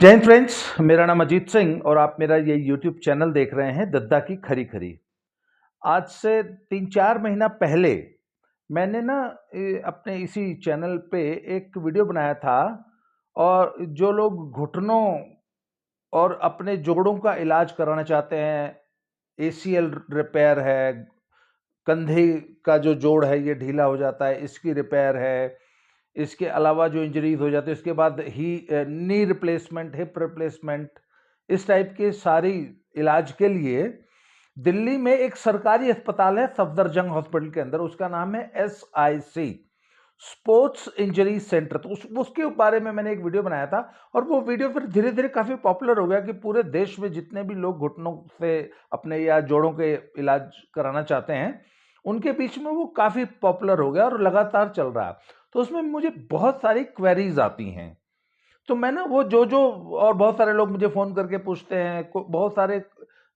जय हिंद फ्रेंड्स, मेरा नाम अजीत सिंह और आप मेरा ये यूट्यूब चैनल देख रहे हैं दद्दा की खरी खरी। आज से 3-4 महीना पहले मैंने ना अपने इसी चैनल पे एक वीडियो बनाया था और जो लोग घुटनों और अपने जोड़ों का इलाज कराना चाहते हैं, एसीएल रिपेयर है, कंधे का जो जोड़ है ये ढीला हो जाता है, इसकी रिपेयर है, इसके अलावा जो इंजरीज हो जाती है उसके बाद नी रिप्लेसमेंट, हिप रिप्लेसमेंट, इस टाइप के सारी इलाज के लिए दिल्ली में एक सरकारी अस्पताल है सफदरजंग हॉस्पिटल के अंदर। उसका नाम है SIC, स्पोर्ट्स इंजरी सेंटर। तो उसके बारे में मैंने एक वीडियो बनाया था और वो वीडियो फिर धीरे धीरे काफी पॉपुलर हो गया कि पूरे देश में जितने भी लोग घुटनों से अपने या जोड़ों के इलाज कराना चाहते हैं उनके बीच में वो काफी पॉपुलर हो गया और लगातार चल रहा है। तो उसमें मुझे बहुत सारी क्वेरीज आती हैं, तो मैं ना वो जो जो और बहुत सारे लोग मुझे फोन करके पूछते हैं, बहुत सारे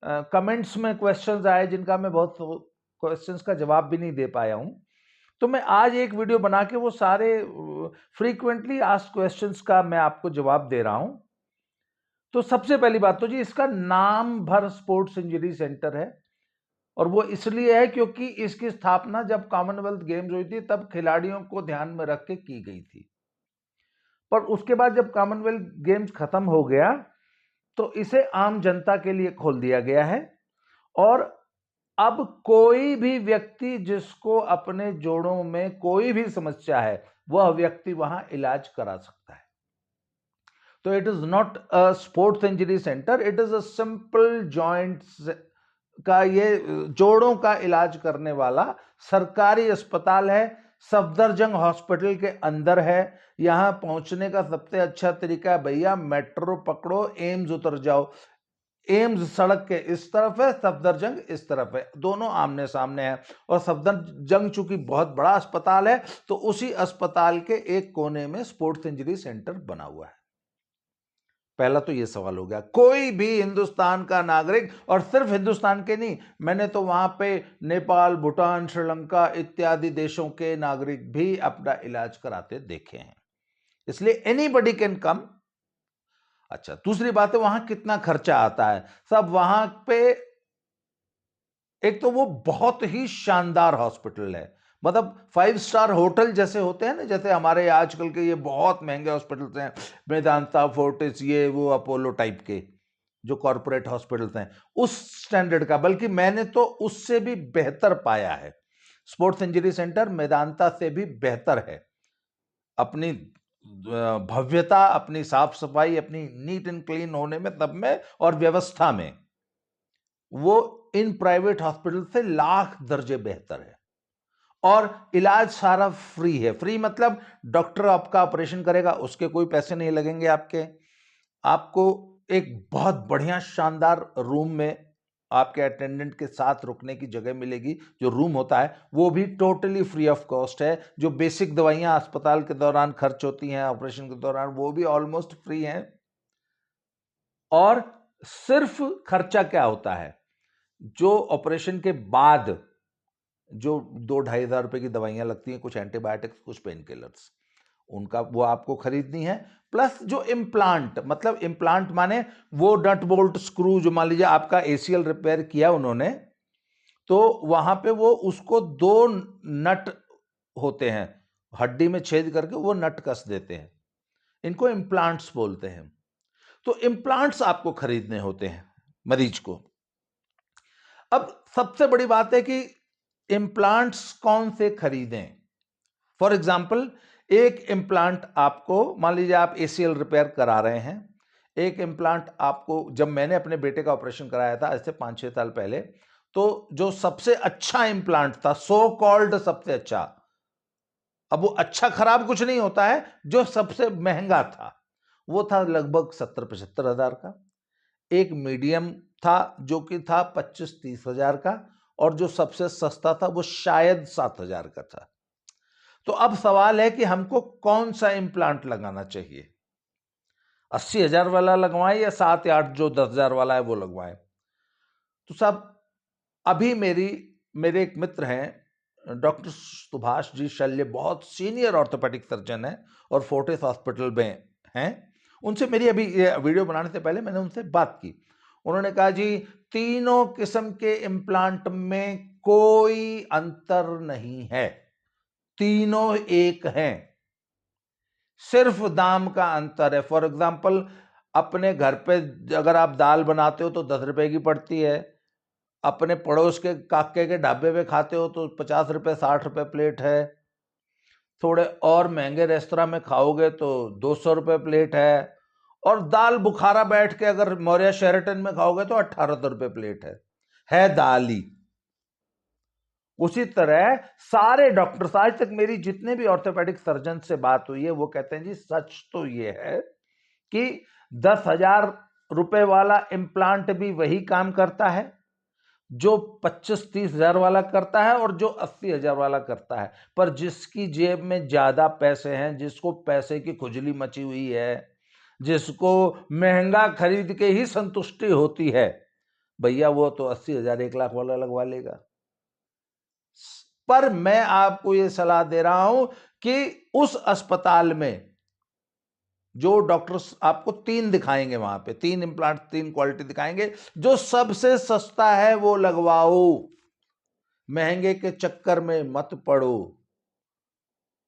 कमेंट्स में क्वेश्चंस आए जिनका मैं बहुत क्वेश्चंस का जवाब भी नहीं दे पाया हूं। तो मैं आज एक वीडियो बना के वो सारे फ्रीक्वेंटली आस्क्ड क्वेश्चंस का मैं आपको जवाब दे रहा हूं। तो सबसे पहली बात तो जी, इसका नाम भर स्पोर्ट्स इंजरी सेंटर है और वो इसलिए है क्योंकि इसकी स्थापना जब कॉमनवेल्थ गेम्स हुई थी तब खिलाड़ियों को ध्यान में रख के की गई थी। पर उसके बाद जब कॉमनवेल्थ गेम्स खत्म हो गया तो इसे आम जनता के लिए खोल दिया गया है और अब कोई भी व्यक्ति जिसको अपने जोड़ों में कोई भी समस्या है वह व्यक्ति वहां इलाज करा सकता है। तो it is not a sports injury centre, it is a simple joints का, ये जोड़ों का इलाज करने वाला सरकारी अस्पताल है। सफदरजंग हॉस्पिटल के अंदर है। यहां पहुंचने का सबसे अच्छा तरीका है भैया, मेट्रो पकड़ो, एम्स उतर जाओ। एम्स सड़क के इस तरफ है, सफदरजंग इस तरफ है, दोनों आमने सामने हैं। और सफदरजंग चूंकि बहुत बड़ा अस्पताल है तो उसी अस्पताल के एक कोने में स्पोर्ट्स इंजरी सेंटर बना हुआ है। पहला तो ये सवाल हो गया। कोई भी हिंदुस्तान का नागरिक, और सिर्फ हिंदुस्तान के नहीं, मैंने तो वहां पे नेपाल, भूटान, श्रीलंका इत्यादि देशों के नागरिक भी अपना इलाज कराते देखे हैं, इसलिए एनीबडी कैन कम। अच्छा, दूसरी बात है वहां कितना खर्चा आता है। सब वहां पे एक तो वो बहुत ही शानदार हॉस्पिटल है, मतलब 5 स्टार होटल जैसे होते हैं ना, जैसे हमारे आजकल के ये बहुत महंगे हॉस्पिटल्स हैं, मेदांता, फोर्टिस, ये वो अपोलो टाइप के जो कॉरपोरेट हॉस्पिटल्स हैं, उस स्टैंडर्ड का, बल्कि मैंने तो उससे भी बेहतर पाया है। स्पोर्ट्स इंजरी सेंटर मेदांता से भी बेहतर है अपनी भव्यता, अपनी साफ सफाई, अपनी नीट एंड क्लीन होने में, तब में और व्यवस्था में वो इन प्राइवेट हॉस्पिटल से लाख दर्जे बेहतर है। और इलाज सारा फ्री है। फ्री मतलब डॉक्टर आपका ऑपरेशन करेगा, उसके कोई पैसे नहीं लगेंगे आपके। आपको एक बहुत बढ़िया शानदार रूम में आपके अटेंडेंट के साथ रुकने की जगह मिलेगी। जो रूम होता है वो भी टोटली फ्री ऑफ कॉस्ट है। जो बेसिक दवाइयां अस्पताल के दौरान खर्च होती हैं ऑपरेशन के दौरान, वो भी ऑलमोस्ट फ्री हैं। और सिर्फ खर्चा क्या होता है, जो ऑपरेशन के बाद जो 2-2,500 की दवाइयां लगती हैं, कुछ एंटीबायोटिक्स, कुछ पेन किलर्स, उनका वो आपको खरीदनी है। प्लस जो इम्प्लांट, मतलब इम्प्लांट माने वो नट बोल्ट स्क्रू, जो मान लीजिए आपका ACL रिपेयर किया उन्होंने, तो वहां पे वो उसको 2 नट होते हैं, हड्डी में छेद करके वो नट कस देते हैं, इनको इम्प्लांट्स बोलते हैं। तो इम्प्लांट्स आपको खरीदने होते हैं मरीज को। अब सबसे बड़ी बात है कि इम्प्लांट्स कौन से खरीदें। फॉर एग्जाम्पल, एक इम्प्लांट आपको, मान लीजिए आप ACL रिपेयर करा रहे हैं, एक इम्प्लांट आपको, जब मैंने अपने बेटे का ऑपरेशन कराया था आज से 5-6 साल पहले, तो जो सबसे अच्छा इम्प्लांट था, सो कॉल्ड सबसे अच्छा, अब वो अच्छा खराब कुछ नहीं होता है, जो सबसे महंगा था वो था लगभग 70-75 हजार का। एक मीडियम था जो कि था 25-30 हजार का, और जो सबसे सस्ता था वो शायद 7 हजार का था। तो अब सवाल है कि हमको कौन सा इम्प्लांट लगाना चाहिए, 80 हजार वाला लगवाएं या 7 या 8 जो 10 हजार वाला है वो लगवाएं। तो साहब, अभी मेरे एक मित्र हैं डॉक्टर सुभाष जी शल्य, बहुत सीनियर ऑर्थोपेडिक सर्जन है और फोर्टिस हॉस्पिटल में हैं। उनसे मेरी अभी ये वीडियो बनाने से पहले मैंने उनसे बात की। उन्होंने कहा जी तीनों किस्म के इम्प्लांट में कोई अंतर नहीं है, तीनों एक हैं, सिर्फ दाम का अंतर है। फॉर एग्जाम्पल अपने घर पे अगर आप दाल बनाते हो तो 10 रुपए की पड़ती है, अपने पड़ोस के काके के ढाबे पे खाते हो तो 50 रुपए 60 रुपए प्लेट है, थोड़े और महंगे रेस्तोरां में खाओगे तो 200 रुपए प्लेट है, और दाल बुखारा बैठ के अगर मौर्य शेरेटन में खाओगे तो 1800 रुपए प्लेट है दाल ही। उसी तरह सारे डॉक्टर्स, आज तक मेरी जितने भी ऑर्थोपेडिक सर्जन से बात हुई है वो कहते हैं जी सच तो ये है कि 10,000 रुपए वाला इम्प्लांट भी वही काम करता है जो 25-30 हजार वाला करता है और जो 80,000 वाला करता है। पर जिसकी जेब में ज्यादा पैसे हैं, जिसको पैसे की खुजली मची हुई है, जिसको महंगा खरीद के ही संतुष्टि होती है, भैया वो तो 80,000 1 लाख वाला लगवा लेगा। पर मैं आपको ये सलाह दे रहा हूं कि उस अस्पताल में जो डॉक्टर्स आपको 3 दिखाएंगे, वहां पे 3 इम्प्लांट 3 क्वालिटी दिखाएंगे, जो सबसे सस्ता है वो लगवाओ, महंगे के चक्कर में मत पड़ो।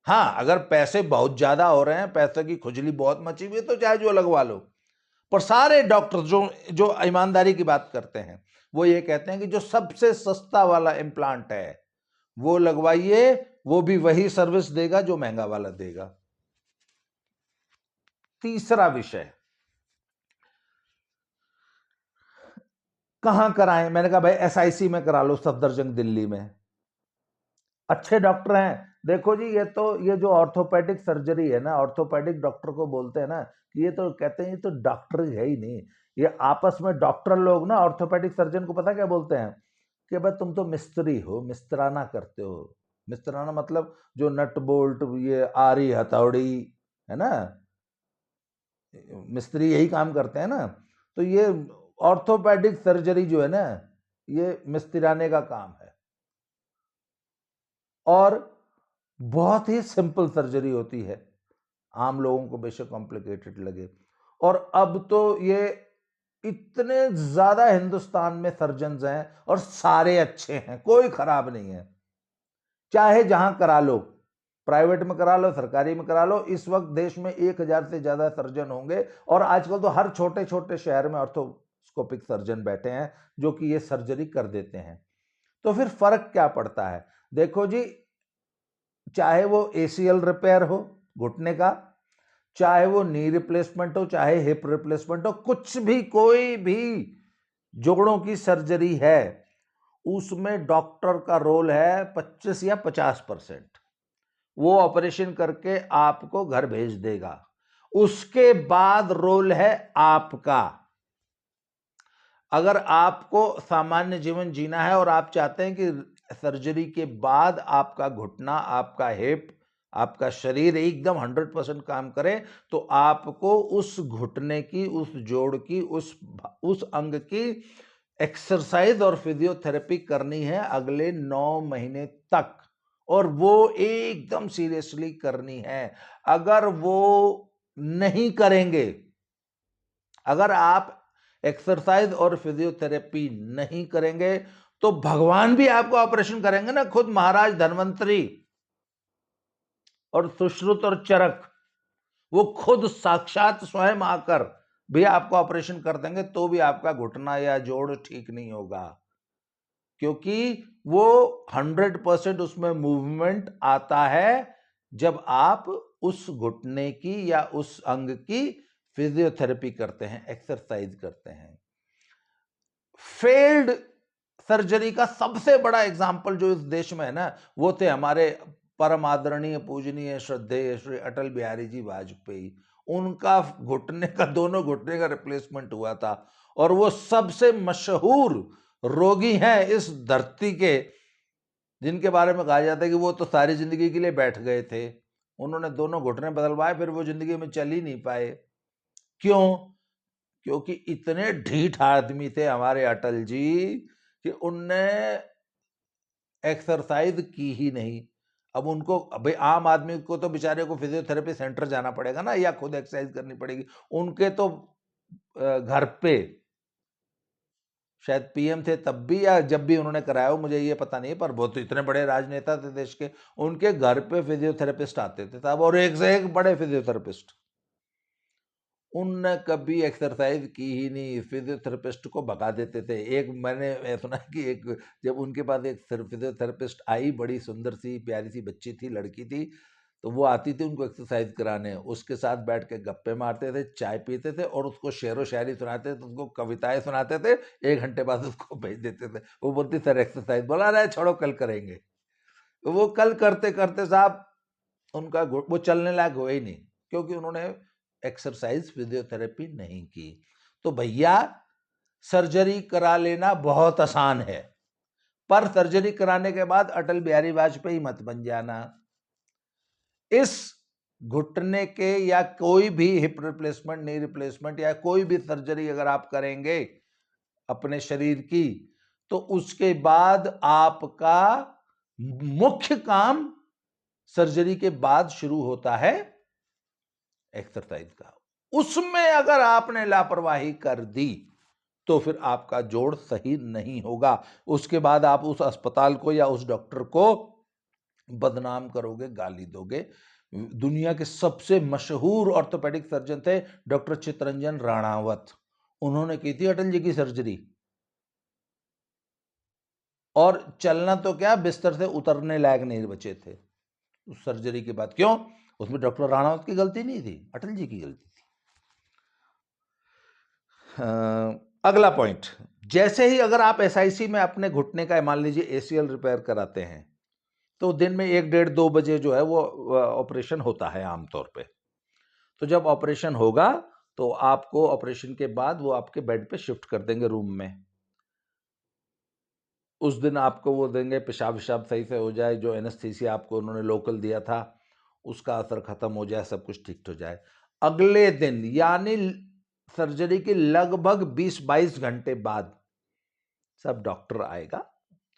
हाँ, अगर पैसे बहुत ज्यादा हो रहे हैं, पैसे की खुजली बहुत मची हुई है तो चाहे जो लगवा लो। पर सारे डॉक्टर जो जो ईमानदारी की बात करते हैं वो ये कहते हैं कि जो सबसे सस्ता वाला इम्प्लांट है वो लगवाइए, वो भी वही सर्विस देगा जो महंगा वाला देगा। तीसरा विषय, कहां कराएं? मैंने कहा भाई एसआईसी में करा लो, सफदरजंग दिल्ली में, अच्छे डॉक्टर हैं। देखो जी ये जो ऑर्थोपेडिक सर्जरी है ना, ऑर्थोपेडिक डॉक्टर को बोलते हैं ना कि ये तो कहते हैं ये तो डॉक्टर है ही नहीं, ये आपस में डॉक्टर लोग ना ऑर्थोपेडिक सर्जन को पता क्या बोलते हैं कि भाई तुम तो मिस्त्री हो, मिस्त्राना करते हो। मिस्त्राना मतलब जो नट बोल्ट, ये आरी हथौड़ी है ना, मिस्त्री यही काम करते हैं ना। तो ये ऑर्थोपेडिक सर्जरी जो है ना, ये मिस्त्राने का काम है और बहुत ही सिंपल सर्जरी होती है, आम लोगों को बेशक कॉम्प्लिकेटेड लगे। और अब तो ये इतने ज्यादा हिंदुस्तान में सर्जन्स हैं और सारे अच्छे हैं, कोई खराब नहीं है। चाहे जहां करा लो, प्राइवेट में करा लो, सरकारी में करा लो, इस वक्त देश में 1,000 से ज्यादा सर्जन होंगे और आजकल तो हर छोटे छोटे शहर में ऑर्थोस्कोपिक सर्जन बैठे हैं जो कि ये सर्जरी कर देते हैं। तो फिर फर्क क्या पड़ता है? देखो जी, चाहे वो एसीएल रिपेयर हो घुटने का, चाहे वो नी रिप्लेसमेंट हो, चाहे हिप रिप्लेसमेंट हो, कुछ भी कोई भी जोड़ों की सर्जरी है, उसमें डॉक्टर का रोल है 25 या 50%। वो ऑपरेशन करके आपको घर भेज देगा, उसके बाद रोल है आपका। अगर आपको सामान्य जीवन जीना है और आप चाहते हैं कि सर्जरी के बाद आपका घुटना, आपका हिप, आपका शरीर एकदम 100% काम करे, तो आपको उस घुटने की, उस जोड़ की, उस अंग की एक्सरसाइज और फिजियोथेरेपी करनी है अगले 9 महीने तक, और वो एकदम सीरियसली करनी है। अगर वो नहीं करेंगे, अगर आप एक्सरसाइज और फिजियोथेरेपी नहीं करेंगे तो भगवान भी आपको ऑपरेशन करेंगे ना, खुद महाराज धन्वंतरी और सुश्रुत और चरक, वो खुद साक्षात स्वयं आकर भी आपको ऑपरेशन कर देंगे तो भी आपका घुटना या जोड़ ठीक नहीं होगा, क्योंकि वो 100% उसमें मूवमेंट आता है जब आप उस घुटने की या उस अंग की फिजियोथेरेपी करते हैं, एक्सरसाइज करते हैं। फेल्ड सर्जरी का सबसे बड़ा एग्जाम्पल जो इस देश में है ना, वो थे हमारे परम आदरणीय पूजनीय श्रद्धेय श्री अटल बिहारी जी वाजपेयी। उनका घुटने का, दोनों घुटने का रिप्लेसमेंट हुआ था और वो सबसे मशहूर रोगी हैं इस धरती के, जिनके बारे में कहा जाता है कि वो तो सारी जिंदगी के लिए बैठ गए थे, उन्होंने दोनों घुटने बदलवाए फिर वो जिंदगी में चल ही नहीं पाए। क्यों? क्योंकि इतने ढीठ आदमी थे हमारे अटल जी कि उनने एक्सरसाइज की ही नहीं। अब उनको, भाई आम आदमी को तो बेचारे को फिजियोथेरेपी सेंटर जाना पड़ेगा ना, या खुद एक्सरसाइज करनी पड़ेगी। उनके तो घर पे शायद पीएम थे तब भी, या जब भी उन्होंने कराया हो मुझे ये पता नहीं, पर वो तो इतने बड़े राजनेता थे देश के, उनके घर पे फिजियोथेरेपिस्ट आते थे तब, और एक से एक बड़े फिजियोथेरेपिस्ट। उनने कभी एक्सरसाइज की ही नहीं, फिजियोथेरेपिस्ट को भगा देते थे। एक मैंने सुना कि एक, जब उनके पास एक फिजियोथेरेपिस्ट आई, बड़ी सुंदर सी प्यारी सी बच्ची थी, लड़की थी, तो वो आती थी उनको एक्सरसाइज कराने, उसके साथ बैठ के गप्पे मारते थे, चाय पीते थे, और उसको शेरो शायरी सुनाते थे, उसको कविताएं सुनाते थे। 1 घंटे बाद उसको भेज देते थे। वो बोलती सर एक्सरसाइज, बोला रहे छोड़ो कल करेंगे। तो वो कल करते करते साहब उनका वो चलने लायक हुआ ही नहीं, क्योंकि उन्होंने एक्सरसाइज फिजियोथेरेपी नहीं की। तो भैया सर्जरी करा लेना बहुत आसान है, पर सर्जरी कराने के बाद अटल बिहारी वाजपेयी मत बन जाना। इस घुटने के या कोई भी हिप रिप्लेसमेंट, नी रिप्लेसमेंट, या कोई भी सर्जरी अगर आप करेंगे अपने शरीर की, तो उसके बाद आपका मुख्य काम सर्जरी के बाद शुरू होता है एक्सरसाइज का। उसमें अगर आपने लापरवाही कर दी तो फिर आपका जोड़ सही नहीं होगा। उसके बाद आप उस अस्पताल को या उस डॉक्टर को बदनाम करोगे, गाली दोगे। दुनिया के सबसे मशहूर ऑर्थोपेडिक सर्जन थे डॉक्टर चित्तरंजन राणावत। उन्होंने की थी अटल जी की सर्जरी, और चलना तो क्या, बिस्तर से उतरने लायक नहीं बचे थे उस सर्जरी के बाद। क्यों? उसमें डॉक्टर राणावत की गलती नहीं थी, अटल जी की गलती थी। अगला पॉइंट, जैसे ही अगर आप एसआईसी में अपने घुटने का, मान लीजिए एसीएल रिपेयर कराते हैं, तो दिन में 1 डेढ़ 2 बजे जो है वो ऑपरेशन होता है आमतौर पे। तो जब ऑपरेशन होगा तो आपको ऑपरेशन के बाद वो आपके बेड पे शिफ्ट कर देंगे रूम में। उस दिन आपको वो देंगे, पेशाब विशाब सही से हो जाए, जो एनेस्थीसिया आपको उन्होंने लोकल दिया था उसका असर खत्म हो जाए, सब कुछ ठीक हो जाए। अगले दिन यानी सर्जरी के लगभग 20-22 घंटे बाद सब डॉक्टर आएगा,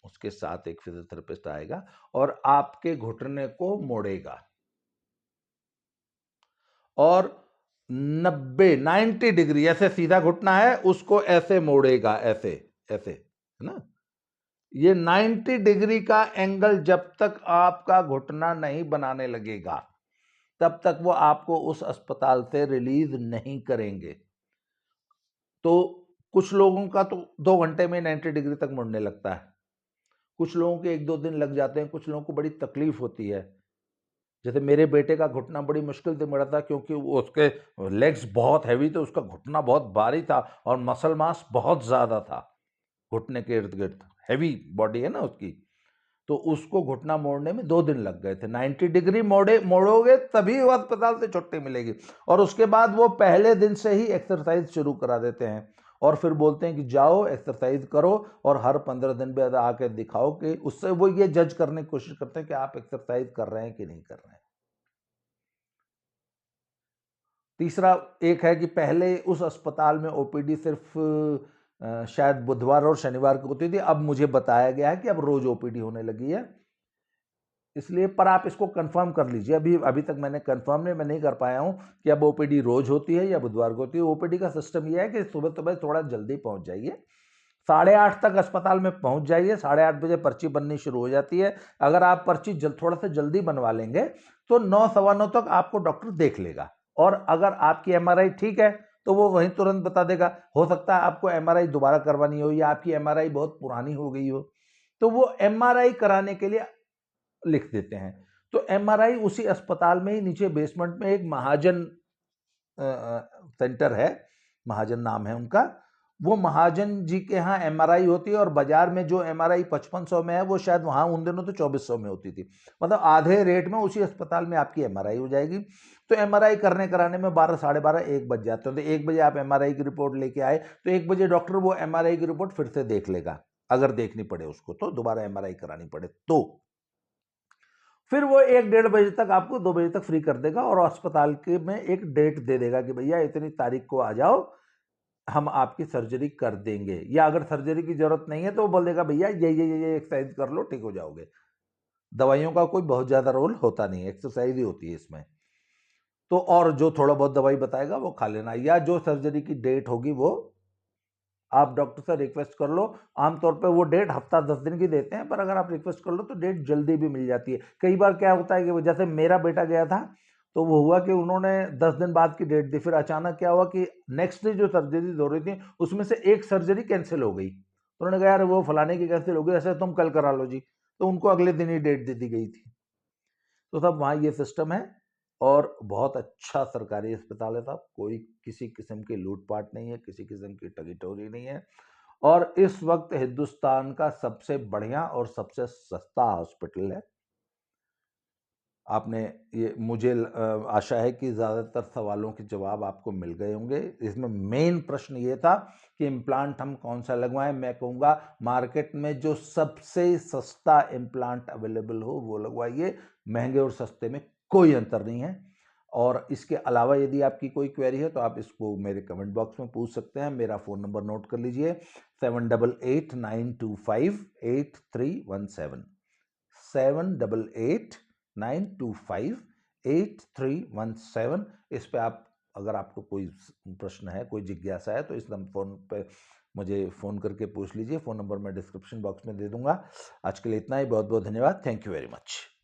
उसके साथ एक फिजियोथेरेपिस्ट आएगा और आपके घुटने को मोड़ेगा, और 90 डिग्री, ऐसे सीधा घुटना है उसको ऐसे मोड़ेगा, ऐसे ऐसे, है ना। ये 90 डिग्री का एंगल जब तक आपका घुटना नहीं बनाने लगेगा तब तक वो आपको उस अस्पताल से रिलीज नहीं करेंगे। तो कुछ लोगों का तो 2 घंटे में 90 डिग्री तक मुड़ने लगता है, कुछ लोगों के 1-2 दिन लग जाते हैं, कुछ लोगों को बड़ी तकलीफ होती है। जैसे मेरे बेटे का घुटना बड़ी मुश्किल से मुड़ा था, क्योंकि वो उसके लेग्स बहुत हैवी थे, उसका घुटना बहुत भारी था और मसल मास बहुत ज़्यादा था घुटने के इर्द-गिर्द, हैवी बॉडी है ना उसकी। तो उसको घुटना मोड़ने में 2 दिन लग गए थे। 90 डिग्री मोड़ोगे तभी वो अस्पताल से छुट्टी मिलेगी, और उसके बाद वो पहले दिन से ही एक्सरसाइज शुरू करा देते हैं और फिर बोलते हैं कि जाओ एक्सरसाइज करो, और हर 15 दिन बाद आके दिखाओ, कि उससे वो ये जज करने की कोशिश करते हैं कि आप एक्सरसाइज कर रहे हैं कि नहीं कर रहे हैं। तीसरा एक है कि पहले उस अस्पताल में ओपीडी सिर्फ शायद बुधवार और शनिवार को होती थी, अब मुझे बताया गया है कि अब रोज ओपीडी होने लगी है। इसलिए, पर आप इसको कंफर्म कर लीजिए, अभी अभी तक मैंने कंफर्म नहीं, मैं नहीं कर पाया हूं कि अब ओपीडी रोज होती है या बुधवार को होती है। ओपीडी का सिस्टम यह है कि सुबह सुबह थोड़ा जल्दी पहुंच जाइए, 8:30 तक अस्पताल में पहुंच जाइए, 8:30 बजे पर्ची बननी शुरू हो जाती है। अगर आप पर्ची थोड़ा सा जल्दी बनवा लेंगे तो 9, 9:15 तक आपको डॉक्टर देख लेगा, और अगर आपकी एमआरआई ठीक है तो वो वहीं तुरंत बता देगा। हो सकता है आपको एमआरआई दोबारा करवानी हो, या आपकी एमआरआई बहुत पुरानी हो गई हो, तो वो एमआरआई कराने के लिए लिख देते हैं। तो एमआरआई उसी अस्पताल में ही नीचे बेसमेंट में एक महाजन सेंटर है, महाजन नाम है उनका, वो महाजन जी के यहाँ एमआरआई होती है, और बाजार में जो एमआरआई 5500 में है वो शायद वहां उन दिनों तो 2400 में होती थी। मतलब आधे रेट में उसी अस्पताल में आपकी एमआरआई हो जाएगी। तो एमआरआई करने कराने में 12, 12:30, 1 बज जाते हैं। तो 1 बजे आप एमआरआई की रिपोर्ट लेके आए तो 1 बजे डॉक्टर वो एमआरआई की रिपोर्ट फिर से देख लेगा, अगर देखनी पड़े उसको, तो दोबारा एमआरआई करानी पड़े तो। फिर वो 1-1:30 बजे तक आपको, 2 बजे तक फ्री कर देगा, और अस्पताल के में एक डेट दे देगा कि भैया इतनी तारीख को आ जाओ, हम आपकी सर्जरी कर देंगे। या अगर सर्जरी की जरूरत नहीं है तो वो बोल देगा भैया ये एक्सरसाइज कर लो, ठीक हो जाओगे। दवाइयों का कोई बहुत ज़्यादा रोल होता नहीं है, एक्सरसाइज ही होती है इसमें। तो और जो थोड़ा बहुत दवाई बताएगा वो खा लेना, या जो सर्जरी की डेट होगी वो आप डॉक्टर से रिक्वेस्ट कर लो। आमतौर पे वो डेट हफ्ता 10 दिन की देते हैं, पर अगर आप रिक्वेस्ट कर लो तो डेट जल्दी भी मिल जाती है। कई बार क्या होता है कि जैसे मेरा बेटा गया था, तो वो हुआ कि उन्होंने 10 दिन बाद की डेट दी, फिर अचानक क्या हुआ कि नेक्स्ट डे जो सर्जरी हो रही थी उसमें से एक सर्जरी कैंसिल हो गई। उन्होंने कहा यार वो फलाने की कैंसिल हो गई, ऐसे तुम कल करा लो जी। तो उनको अगले दिन ही डेट दे दी गई थी। तो साहब वहाँ ये सिस्टम है, और बहुत अच्छा सरकारी अस्पताल है साहब, कोई किसी किस्म की लूटपाट नहीं है, किसी किस्म की ठगी-ठोरी नहीं है, और इस वक्त हिंदुस्तान का सबसे बढ़िया और सबसे सस्ता हॉस्पिटल है। आपने ये मुझे आशा है कि ज़्यादातर सवालों के जवाब आपको मिल गए होंगे। इसमें मेन प्रश्न ये था कि इम्प्लांट हम कौन सा लगवाएं। मैं कहूँगा मार्केट में जो सबसे सस्ता इम्प्लांट अवेलेबल हो वो लगवाइए, महंगे और सस्ते में कोई अंतर नहीं है। और इसके अलावा यदि आपकी कोई क्वेरी है तो आप इसको मेरे कमेंट बॉक्स में पूछ सकते हैं। मेरा फ़ोन नंबर नोट कर लीजिए, 7889258317, 7889258317। इस पे आप, अगर आपको कोई प्रश्न है, कोई जिज्ञासा है, तो इस नंबर फ़ोन पे मुझे फ़ोन करके पूछ लीजिए। फ़ोन नंबर मैं डिस्क्रिप्शन बॉक्स में दे दूंगा। आज के लिए इतना ही, बहुत बहुत धन्यवाद। Thank you very much.